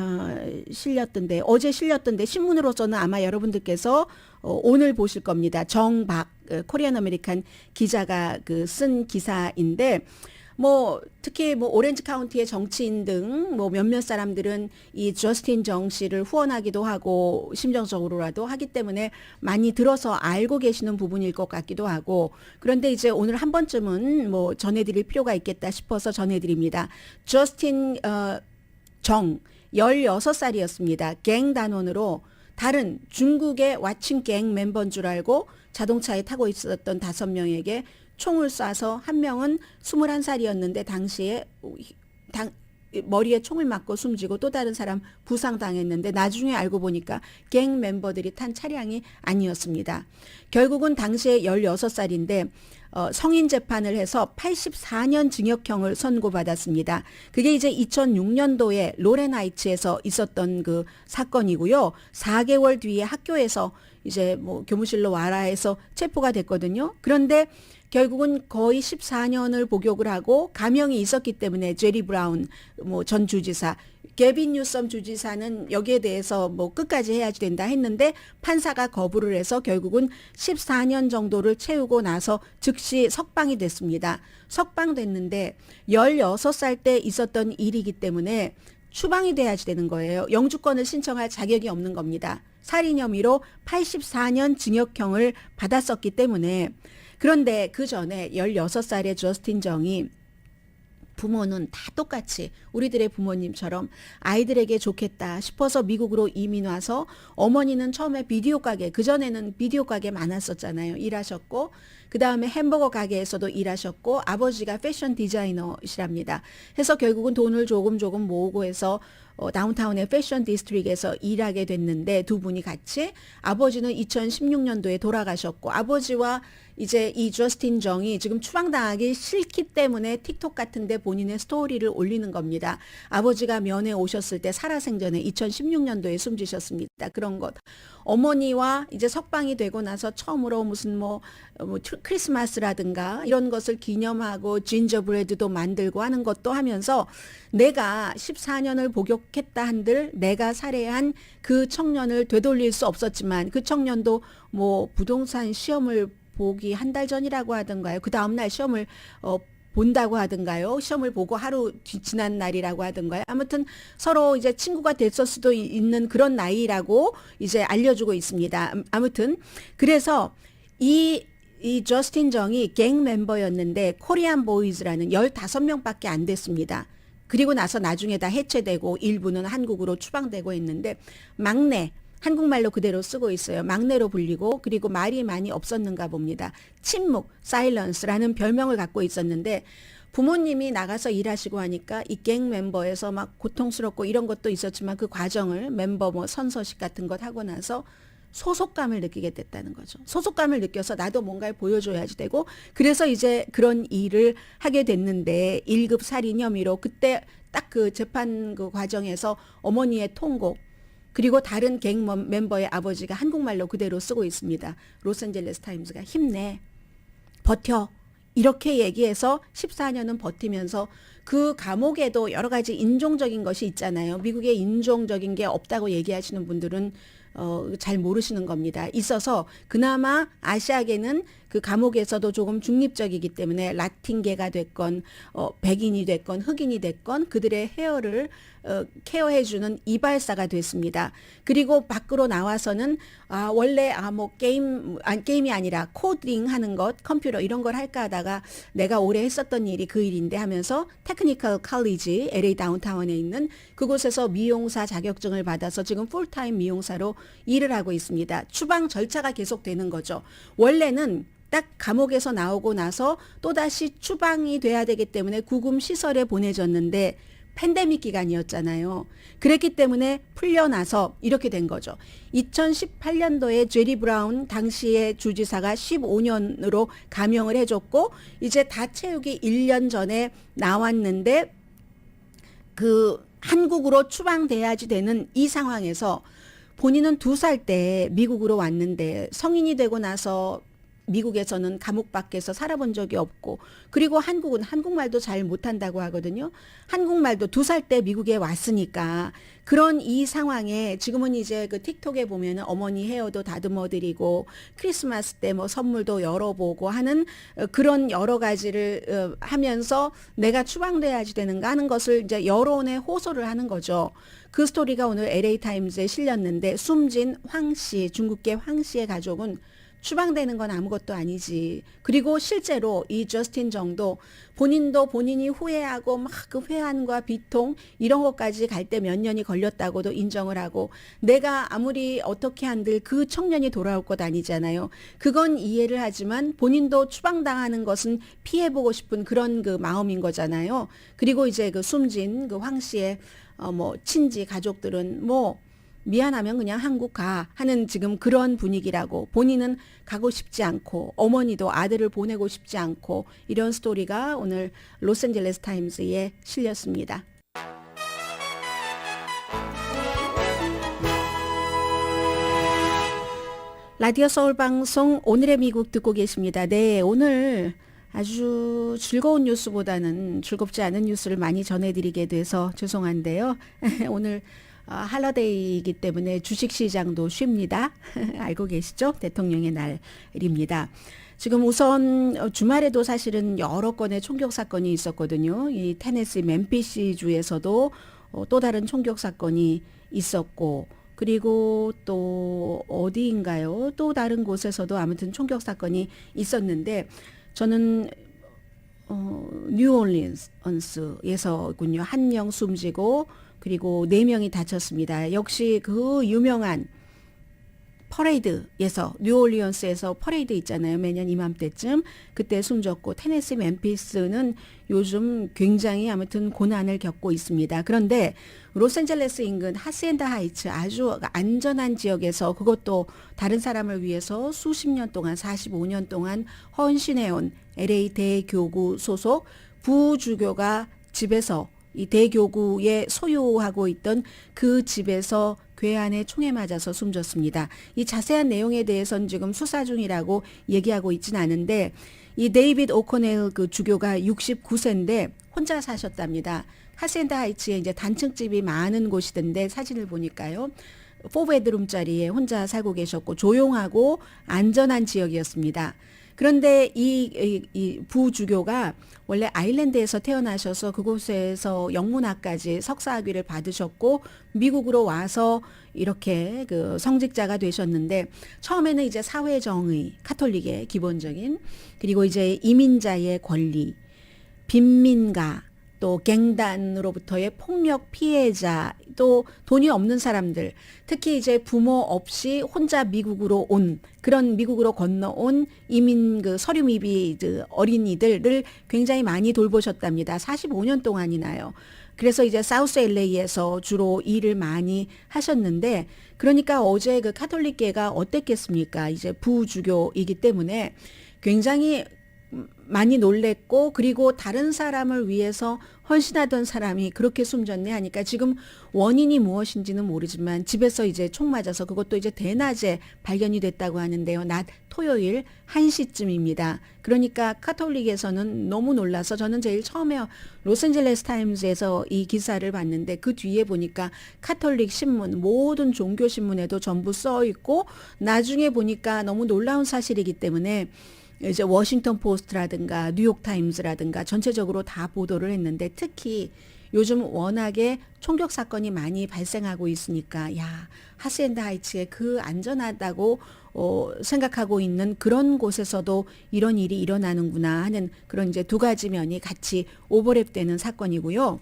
어제 실렸던데 신문으로서는 아마 여러분들께서 오늘 보실 겁니다. 정박 코리안 아메리칸 기자가 쓴 기사인데 뭐 특히 뭐 오렌지 카운티의 정치인 등 뭐 몇몇 사람들은 이 저스틴 정 씨를 후원하기도 하고 심정적으로라도 하기 때문에 많이 들어서 알고 계시는 부분일 것 같기도 하고 그런데 이제 오늘 한 번쯤은 뭐 전해드릴 필요가 있겠다 싶어서 전해드립니다. 저스틴 정 16살이었습니다. 갱 단원으로 다른 중국의 와칭 갱 멤버인 줄 알고 자동차에 타고 있었던 5명에게 총을 쏴서 한 명은 21살이었는데 당시에 머리에 총을 맞고 숨지고 또 다른 사람 부상당했는데 나중에 알고 보니까 갱 멤버들이 탄 차량이 아니었습니다. 결국은 당시에 16살인데 성인 재판을 해서 84년 징역형을 선고받았습니다. 그게 이제 2006년도에 로렌하이츠에서 있었던 그 사건이고요. 4개월 뒤에 학교에서 이제 뭐 교무실로 와라 해서 체포가 됐거든요. 그런데 결국은 거의 14년을 복역을 하고 감형이 있었기 때문에 제리 브라운 뭐 전 주지사, 게빈 뉴섬 주지사는 여기에 대해서 뭐 끝까지 해야지 된다 했는데 판사가 거부를 해서 결국은 14년 정도를 채우고 나서 즉시 석방이 됐습니다. 석방됐는데 16살 때 있었던 일이기 때문에 추방이 돼야지 되는 거예요. 영주권을 신청할 자격이 없는 겁니다. 살인 혐의로 84년 징역형을 받았었기 때문에. 그런데 그 전에 16살의 저스틴 정이 부모는 다 똑같이 우리들의 부모님처럼 아이들에게 좋겠다 싶어서 미국으로 이민 와서 어머니는 처음에 비디오 가게, 그전에는 비디오 가게 많았었잖아요. 일하셨고 그 다음에 햄버거 가게에서도 일하셨고 아버지가 패션 디자이너시랍니다. 해서 결국은 돈을 조금 모으고 해서 다운타운의 패션 디스트릭에서 일하게 됐는데 두 분이 같이 아버지는 2016년도에 돌아가셨고 아버지와 이제 이 저스틴 정이 지금 추방당하기 싫기 때문에 틱톡 같은데 본인의 스토리를 올리는 겁니다. 아버지가 면회 오셨을 때 살아생전에 2016년도에 숨지셨습니다. 그런 것. 어머니와 이제 석방이 되고 나서 처음으로 무슨 뭐 크리스마스라든가 이런 것을 기념하고 진저브레드도 만들고 하는 것도 하면서 내가 14년을 복역했다 한들 내가 살해한 그 청년을 되돌릴 수 없었지만 그 청년도 뭐 부동산 시험을 보기 한 달 전이라고 하던가요. 그 다음날 시험을 본다고 하던가요. 시험을 보고 하루 지난 날이라고 하던가요. 아무튼 서로 이제 친구가 됐을 수도 있는 그런 나이라고 이제 알려주고 있습니다. 아무튼 그래서 이 저스틴 정이 갱 멤버였는데 코리안 보이즈라는 15명밖에 안 됐습니다. 그리고 나서 나중에 다 해체되고 일부는 한국으로 추방되고 했는데 막내 한국말로 그대로 쓰고 있어요. 막내로 불리고 그리고 말이 많이 없었는가 봅니다. 침묵, 사일런스라는 별명을 갖고 있었는데 부모님이 나가서 일하시고 하니까 이 갱 멤버에서 막 고통스럽고 이런 것도 있었지만 그 과정을 멤버 뭐 선서식 같은 것 하고 나서 소속감을 느끼게 됐다는 거죠. 소속감을 느껴서 나도 뭔가를 보여줘야지 되고 그래서 이제 그런 일을 하게 됐는데 1급 살인 혐의로 그때 딱 그 재판 그 과정에서 어머니의 통곡 그리고 다른 갱 멤버의 아버지가 한국말로 그대로 쓰고 있습니다. 로스앤젤레스 타임즈가 힘내, 버텨 이렇게 얘기해서 14년은 버티면서 그 감옥에도 여러 가지 인종적인 것이 있잖아요. 미국에 인종적인 게 없다고 얘기하시는 분들은 잘 모르시는 겁니다. 있어서 그나마 아시아계는 그 감옥에서도 조금 중립적이기 때문에 라틴계가 됐건 백인이 됐건 흑인이 됐건 그들의 헤어를 케어해주는 이발사가 됐습니다. 그리고 밖으로 나와서는 원래 뭐 게임이 아니라 코딩하는 것, 컴퓨터 이런 걸 할까 하다가 내가 오래 했었던 일이 그 일인데 하면서 테크니컬 칼리지 LA 다운타운에 있는 그곳에서 미용사 자격증을 받아서 지금 풀타임 미용사로 일을 하고 있습니다. 추방 절차가 계속되는 거죠. 원래는 딱 감옥에서 나오고 나서 또다시 추방이 돼야 되기 때문에 구금 시설에 보내졌는데 팬데믹 기간이었잖아요. 그랬기 때문에 풀려나서 이렇게 된 거죠. 2018년도에 제리 브라운 당시의 주지사가 15년으로 감형을 해줬고 이제 다 채우기 1년 전에 나왔는데 그 한국으로 추방돼야지 되는 이 상황에서 본인은 2살 때 미국으로 왔는데 성인이 되고 나서 미국에서는 감옥 밖에서 살아본 적이 없고 그리고 한국은 한국말도 잘 못한다고 하거든요. 한국말도 2살 때 미국에 왔으니까 그런 이 상황에 지금은 이제 그 틱톡에 보면은 어머니 헤어도 다듬어 드리고 크리스마스 때 뭐 선물도 열어보고 하는 그런 여러 가지를 하면서 내가 추방돼야지 되는가 하는 것을 이제 여론에 호소를 하는 거죠. 그 스토리가 오늘 LA 타임즈에 실렸는데 숨진 황 씨, 중국계 황 씨의 가족은 추방되는 건 아무것도 아니지. 그리고 실제로 이 저스틴 정도 본인도 본인이 후회하고 막 그 회한과 비통 이런 것까지 갈 때 몇 년이 걸렸다고도 인정을 하고 내가 아무리 어떻게 한들 그 청년이 돌아올 것 아니잖아요. 그건 이해를 하지만 본인도 추방당하는 것은 피해보고 싶은 그런 그 마음인 거잖아요. 그리고 이제 그 숨진 그 황 씨의 뭐 친지 가족들은 뭐 미안하면 그냥 한국 가 하는 지금 그런 분위기라고 본인은 가고 싶지 않고 어머니도 아들을 보내고 싶지 않고 이런 스토리가 오늘 로스앤젤레스 타임즈에 실렸습니다. 라디오 서울 방송 오늘의 미국 듣고 계십니다. 네, 오늘 아주 즐거운 뉴스보다는 즐겁지 않은 뉴스를 많이 전해드리게 돼서 죄송한데요. 오늘 할러데이이기 때문에 주식시장도 쉽니다. 알고 계시죠? 대통령의 날입니다. 지금 우선 주말에도 사실은 여러 건의 총격 사건이 있었거든요. 이 테네시 멤피스 주에서도 또 다른 총격 사건이 있었고 그리고 또 어디인가요? 또 다른 곳에서도 아무튼 총격 사건이 있었는데 저는 뉴올리언스에서군요. 한 명 숨지고 그리고 4명이 다쳤습니다. 역시 그 유명한 퍼레이드에서 뉴올리언스에서 퍼레이드 있잖아요. 매년 이맘때쯤 그때 숨졌고 테네시 멤피스는 요즘 굉장히 아무튼 고난을 겪고 있습니다. 그런데 로스앤젤레스 인근 하시엔다 하이츠 아주 안전한 지역에서 그것도 다른 사람을 위해서 수십 년 동안 45년 동안 헌신해온 LA 대교구 소속 부주교가 집에서 이 대교구에 소유하고 있던 그 집에서 괴한의 총에 맞아서 숨졌습니다. 이 자세한 내용에 대해서는 지금 수사 중이라고 얘기하고 있진 않은데 이 데이비드 오코넬 그 주교가 69세인데 혼자 사셨답니다. 하시엔다 하이츠에 이제 단층집이 많은 곳이던데 사진을 보니까요. 4베드룸짜리에 혼자 살고 계셨고 조용하고 안전한 지역이었습니다. 그런데 이 부주교가 원래 아일랜드에서 태어나셔서 그곳에서 영문학까지 석사학위를 받으셨고 미국으로 와서 이렇게 그 성직자가 되셨는데 처음에는 이제 사회정의, 카톨릭의 기본적인 그리고 이제 이민자의 권리, 빈민가 또 갱단으로부터의 폭력 피해자, 또 돈이 없는 사람들, 특히 이제 부모 없이 혼자 미국으로 온 그런 미국으로 건너온 이민 그 서류 미비 어린이들을 굉장히 많이 돌보셨답니다. 45년 동안이나요. 그래서 이제 사우스 LA에서 주로 일을 많이 하셨는데 그러니까 어제 그 카톨릭계가 어땠겠습니까? 이제 부주교이기 때문에 굉장히 많이 놀랬고 그리고 다른 사람을 위해서 헌신하던 사람이 그렇게 숨졌네 하니까 지금 원인이 무엇인지는 모르지만 집에서 이제 총 맞아서 그것도 이제 대낮에 발견이 됐다고 하는데요. 낮 토요일 1시쯤입니다. 그러니까 카톨릭에서는 너무 놀라서 저는 제일 처음에 로스앤젤레스 타임즈에서 이 기사를 봤는데 그 뒤에 보니까 카톨릭 신문 모든 종교 신문에도 전부 써 있고 나중에 보니까 너무 놀라운 사실이기 때문에 이제 워싱턴 포스트라든가 뉴욕 타임즈라든가 전체적으로 다 보도를 했는데 특히 요즘 워낙에 총격 사건이 많이 발생하고 있으니까 야 하시엔다 하이츠에 그 안전하다고 생각하고 있는 그런 곳에서도 이런 일이 일어나는구나 하는 그런 이제 두 가지 면이 같이 오버랩되는 사건이고요.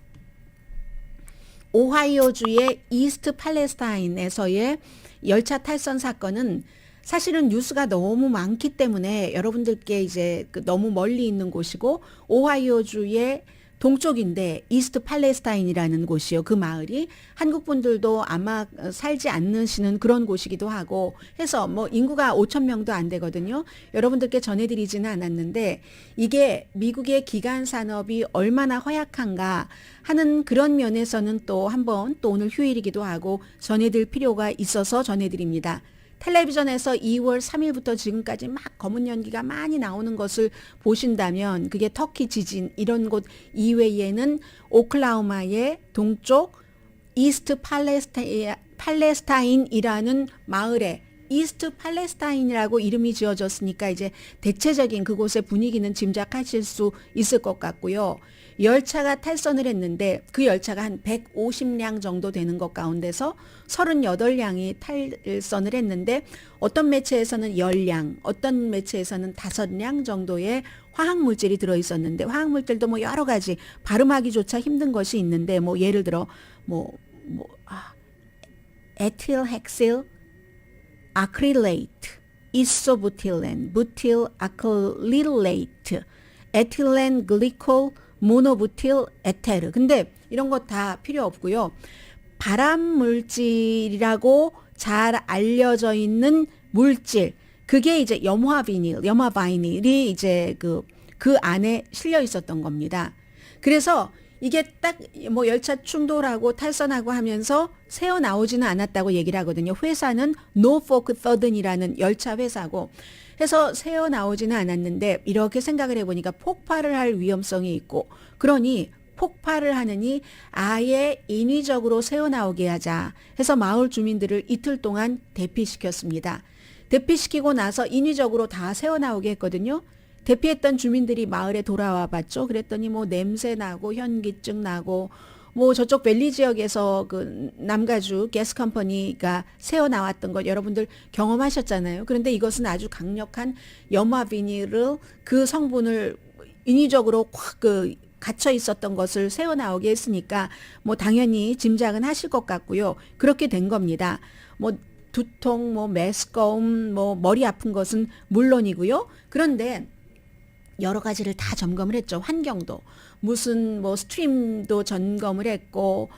오하이오주의 이스트 팔레스타인에서의 열차 탈선 사건은 사실은 뉴스가 너무 많기 때문에 여러분들께 이제 너무 멀리 있는 곳이고 오하이오주의 동쪽인데 이스트 팔레스타인이라는 곳이요. 그 마을이 한국 분들도 아마 살지 않으시는 그런 곳이기도 하고 해서 뭐 인구가 5천 명도 안 되거든요. 여러분들께 전해드리지는 않았는데 이게 미국의 기간 산업이 얼마나 허약한가 하는 그런 면에서는 또 한번 또 오늘 휴일이기도 하고 전해드릴 필요가 있어서 전해드립니다. 텔레비전에서 2월 3일부터 지금까지 막 검은 연기가 많이 나오는 것을 보신다면 그게 터키 지진 이런 곳 이외에는 오클라호마의 동쪽 이스트 팔레스타인이라는 마을에 이스트 팔레스타인이라고 이름이 지어졌으니까 이제 대체적인 그곳의 분위기는 짐작하실 수 있을 것 같고요. 열차가 탈선을 했는데 그 열차가 한 150량 정도 되는 것 가운데서 38량이 탈선을 했는데 어떤 매체에서는 10량, 어떤 매체에서는 5량 정도의 화학물질이 들어있었는데 화학물질도 뭐 여러 가지 발음하기조차 힘든 것이 있는데 뭐 예를 들어 에틸 아크릴레이트, 이소부틸렌, 부틸 아크릴레이트, 에틸렌 글리콜, 모노부틸 에테르. 근데 이런 거 다 필요 없고요. 발암 물질이라고 잘 알려져 있는 물질. 그게 이제 염화 바이닐이 이제 그 안에 실려 있었던 겁니다. 그래서 이게 딱 뭐 열차 충돌하고 탈선하고 하면서 새어 나오지는 않았다고 얘기를 하거든요. 회사는 노포크 서든이라는 열차 회사고 해서 새어 나오지는 않았는데 이렇게 생각을 해보니까 폭발을 할 위험성이 있고 그러니 폭발을 하느니 아예 인위적으로 새어 나오게 하자 해서 마을 주민들을 이틀 동안 대피시켰습니다. 대피시키고 나서 인위적으로 다 새어 나오게 했거든요. 대피했던 주민들이 마을에 돌아와 봤죠. 그랬더니 뭐 냄새 나고 현기증 나고 뭐 저쪽 밸리 지역에서 그 남가주 가스 컴퍼니가 새어 나왔던 것 여러분들 경험하셨잖아요. 그런데 이것은 아주 강력한 염화 비닐을 그 성분을 인위적으로 확 갇혀 있었던 것을 새어 나오게 했으니까 뭐 당연히 짐작은 하실 것 같고요. 그렇게 된 겁니다. 뭐 두통, 뭐 메스꺼움, 뭐 머리 아픈 것은 물론이고요. 그런데 여러 가지를 다 점검을 했죠. 환경도 무슨 뭐 스트림도 점검을 했고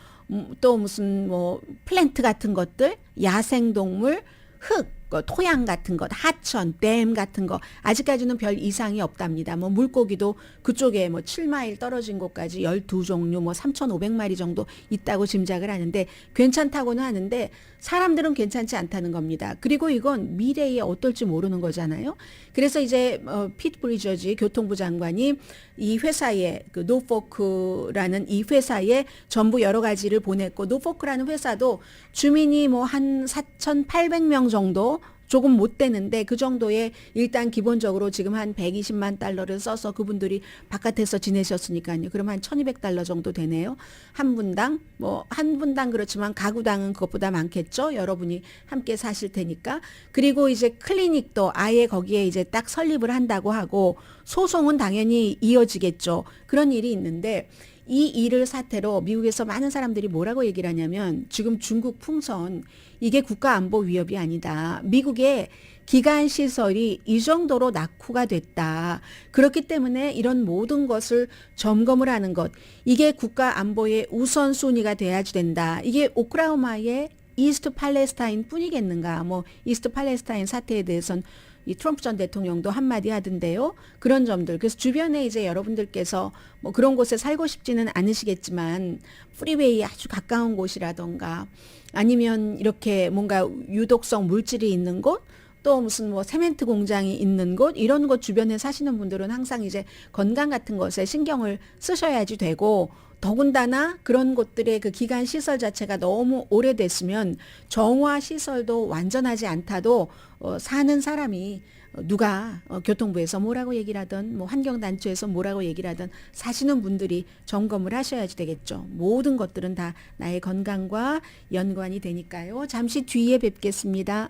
또 무슨 뭐 플랜트 같은 것들, 야생동물, 흙, 토양 같은 것, 하천, 댐 같은 거 아직까지는 별 이상이 없답니다. 뭐 물고기도 그쪽에 뭐 7마일 떨어진 곳까지 12종류 뭐 3,500마리 정도 있다고 짐작을 하는데 괜찮다고는 하는데 사람들은 괜찮지 않다는 겁니다. 그리고 이건 미래에 어떨지 모르는 거잖아요. 그래서 이제 피트 브리저지 교통부 장관이 이 회사에 그 노포크라는 이 회사에 전부 여러 가지를 보냈고 노포크라는 회사도 주민이 뭐 한 4,800명 정도 조금 못 되는데 그 정도에 일단 기본적으로 지금 한 120만 달러를 써서 그분들이 바깥에서 지내셨으니까요. 그럼 한 1,200달러 정도 되네요. 한 분당 뭐 한 분당 그렇지만 가구당은 그것보다 많겠죠. 여러분이 함께 사실 테니까. 그리고 이제 클리닉도 아예 거기에 이제 딱 설립을 한다고 하고 소송은 당연히 이어지겠죠. 그런 일이 있는데 이 일을 사태로 미국에서 많은 사람들이 뭐라고 얘기를 하냐면 지금 중국 풍선 이게 국가안보 위협이 아니다. 미국의 기간 시설이 이 정도로 낙후가 됐다. 그렇기 때문에 이런 모든 것을 점검을 하는 것 이게 국가안보의 우선순위가 돼야지 된다. 이게 오클라호마의 이스트 팔레스타인 뿐이겠는가. 뭐 이스트 팔레스타인 사태에 대해서는 이 트럼프 전 대통령도 한마디 하던데요. 그런 점들. 그래서 주변에 이제 여러분들께서 뭐 그런 곳에 살고 싶지는 않으시겠지만 프리웨이 아주 가까운 곳이라던가 아니면 이렇게 뭔가 유독성 물질이 있는 곳 또 무슨 뭐 세멘트 공장이 있는 곳 이런 곳 주변에 사시는 분들은 항상 이제 건강 같은 것에 신경을 쓰셔야지 되고 더군다나 그런 곳들의 그 기간 시설 자체가 너무 오래됐으면 정화 시설도 완전하지 않다도 사는 사람이 누가 교통부에서 뭐라고 얘기를 하든 뭐 환경단체에서 뭐라고 얘기를 하든 사시는 분들이 점검을 하셔야지 되겠죠. 모든 것들은 다 나의 건강과 연관이 되니까요. 잠시 뒤에 뵙겠습니다.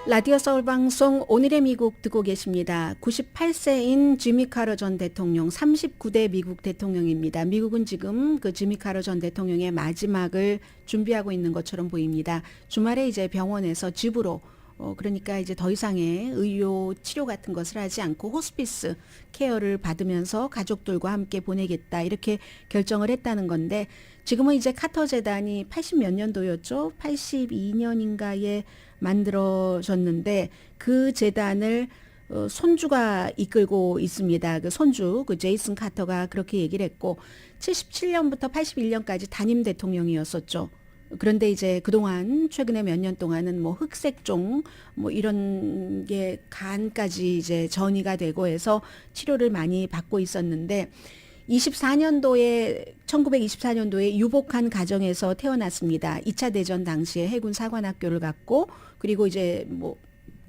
라디오 서울 방송 오늘의 미국 듣고 계십니다. 98세인 지미 카터 전 대통령 39대 미국 대통령입니다. 미국은 지금 그 지미 카터 전 대통령의 마지막을 준비하고 있는 것처럼 보입니다. 주말에 이제 병원에서 집으로 그러니까 이제 더 이상의 의료 치료 같은 것을 하지 않고 호스피스 케어를 받으면서 가족들과 함께 보내겠다 이렇게 결정을 했다는 건데 지금은 이제 카터 재단이 80 몇 년도였죠. 82년인가에 만들어졌는데 그 재단을 손주가 이끌고 있습니다. 그 손주 그 제이슨 카터가 그렇게 얘기를 했고 77년부터 81년까지 단임 대통령이었었죠. 그런데 이제 그동안 최근에 몇 년 동안은 뭐 흑색종 뭐 이런 게 간까지 이제 전이가 되고 해서 치료를 많이 받고 있었는데 1924년도에 유복한 가정에서 태어났습니다. 2차 대전 당시에 해군 사관학교를 갔고 그리고 이제 뭐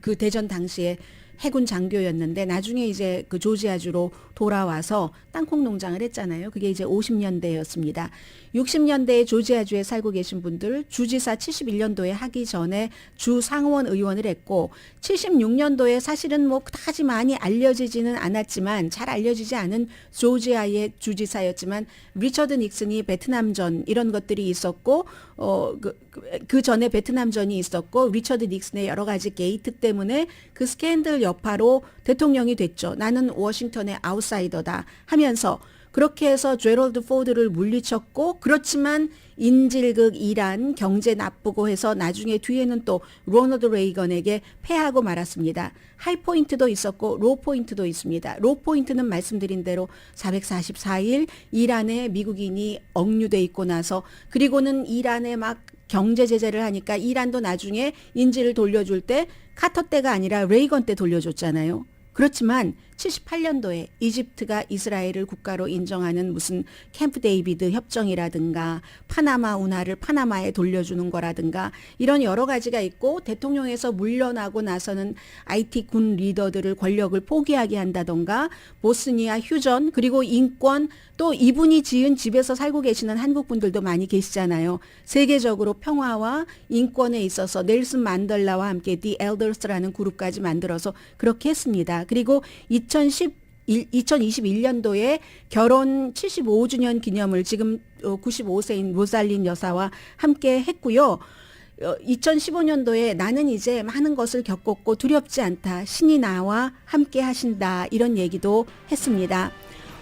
그 대전 당시에 해군 장교였는데 나중에 이제 그 조지아주로 돌아와서 땅콩 농장을 했잖아요. 그게 이제 50년대였습니다. 60년대에 조지아주에 살고 계신 분들 주지사 71년도에 하기 전에 주 상원 의원을 했고 76년도에 사실은 뭐 그다지 많이 알려지지는 않았지만 잘 알려지지 않은 조지아의 주지사였지만 리처드 닉슨이 베트남전 이런 것들이 있었고 그 전에 베트남전이 있었고 리처드 닉슨의 여러 가지 게이트 때문에 그 스캔들 여파로 대통령이 됐죠. 나는 워싱턴의 아웃사이더다 하면서 그렇게 해서 제럴드 포드를 물리쳤고 그렇지만 인질극 이란 경제 나쁘고 해서 나중에 뒤에는 또 로널드 레이건에게 패하고 말았습니다. 하이포인트도 있었고 로포인트도 있습니다. 로포인트는 말씀드린 대로 444일 이란에 미국인이 억류돼 있고 나서 그리고는 이란에 막 경제 제재를 하니까 이란도 나중에 인질을 돌려줄 때 카터 때가 아니라 레이건 때 돌려줬잖아요. 그렇지만 78년도에 이집트가 이스라엘을 국가로 인정하는 무슨 캠프 데이비드 협정이라든가 파나마 운하를 파나마에 돌려주는 거라든가 이런 여러 가지가 있고 대통령에서 물러나고 나서는 IT 군 리더들을 권력을 포기하게 한다던가 보스니아 휴전 그리고 인권 또 이분이 지은 집에서 살고 계시는 한국 분들도 많이 계시잖아요. 세계적으로 평화와 인권에 있어서 넬슨 만델라와 함께 The Elders라는 그룹까지 만들어서 그렇게 했습니다. 그리고 2021년도에 결혼 75주년 기념을 지금 95세인 로살린 여사와 함께 했고요. 2015년도에 나는 이제 많은 것을 겪었고 두렵지 않다. 신이 나와 함께 하신다. 이런 얘기도 했습니다.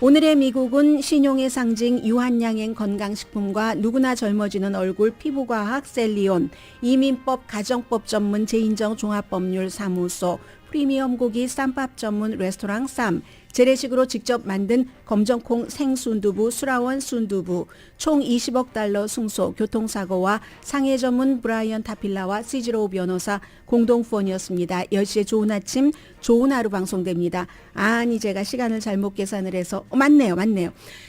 오늘의 미국은 신용의 상징 유한양행 건강식품과 누구나 젊어지는 얼굴 피부과학 셀리온, 이민법 가정법 전문 제인정 종합법률사무소, 프리미엄 고기 쌈밥 전문 레스토랑 쌈, 재래식으로 직접 만든 검정콩 생순두부 수라원 순두부, 총 20억 달러 승소, 교통사고와 상해 전문 브라이언 타필라와 시즈로우 변호사 공동 후원이었습니다. 10시에 좋은 아침, 좋은 하루 방송됩니다. 아니 제가 시간을 잘못 계산을 해서 맞네요.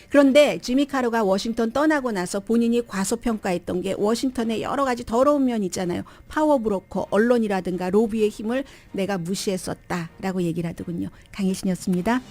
그런데 지미 카로가 워싱턴 떠나고 나서 본인이 과소평가했던 게 워싱턴의 여러 가지 더러운 면 있잖아요. 파워 브로커, 언론이라든가 로비의 힘을 내가 무시했었다라고 얘기를 하더군요. 강혜신이었습니다.